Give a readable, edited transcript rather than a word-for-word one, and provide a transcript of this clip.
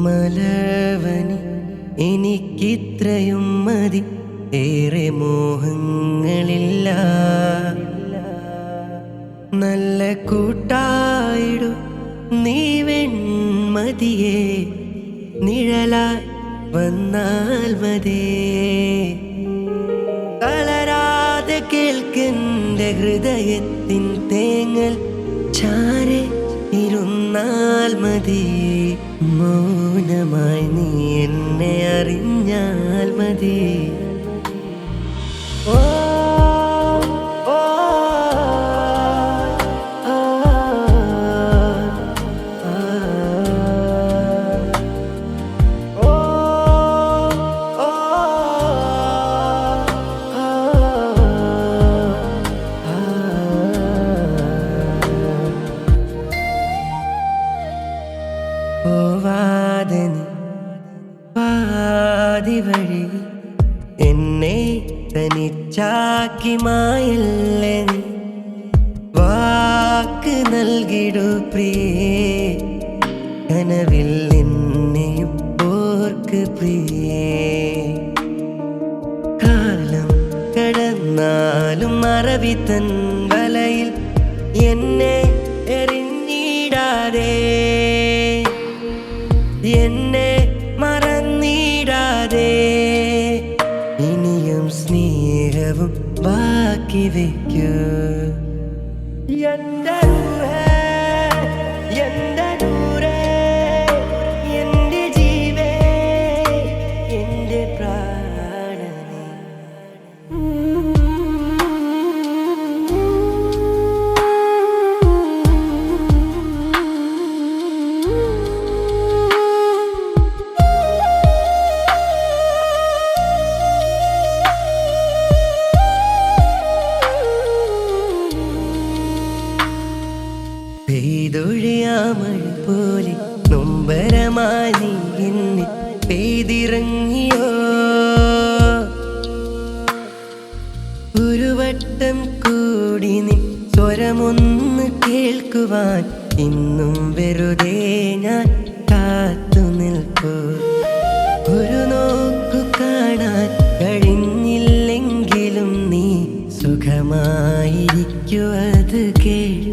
മലവനി എനിക്കിത്രയും മതി, ഏറെ മോഹങ്ങളില്ല. നല്ല കൂട്ടായിടു നീ വെൺമതിയേ, നിഴലായി വന്നാൽ മതിയേ. കളരാതെ കേൾക്കെൻ്റെ ഹൃദയത്തിൻ തേങ്ങൽ, ചാരെ ഇരുന്നാൽ മതി. മൗനമായി നീ എന്നെ അറിഞ്ഞാൽ മതി. ഓ ഓ ആ, ആ, ഓ ഓ പോവാതെ നീ പാതി വഴി എന്നെ തനിച്ചാക്കി മായല്ലേ നീ. വാക്ക് നൽകിടു പ്രിയേ, കനവിൽ എന്നെയും ഓർക്ക് പ്രിയേ. കാലം കടന്നാലും മറവി തൻ വലയിൽ എന്നെ എറിഞ്ഞിടാതെ, എന്നെ മറന്നിടാതെ. ഇനിയും സ്നേഹവും ബാക്കി വയ്ക്കൂ. എൻ്റെ റൂഹേ, എൻ്റെ നൂറേ, എൻ്റെ ജീവേ, എൻ്റെ പ്രാണനേ. പെയ്തൊഴിയാമഴ പോലെ നൊമ്പരമായി നീ എന്നെ പെയ്തിറങ്ങിയോ. ഒരു വട്ടം കൂടി നിൻ സ്വരമൊന്ന് കേൾക്കുവാൻ ഇന്നും വെറുതെ ഞാൻ കാത്തു നിൽക്കൂ. ഒരു നോക്കു കാണാൻ കഴിഞ്ഞില്ലെങ്കിലും നീ സുഖമായിരിക്കൂ, അത് കേൾ.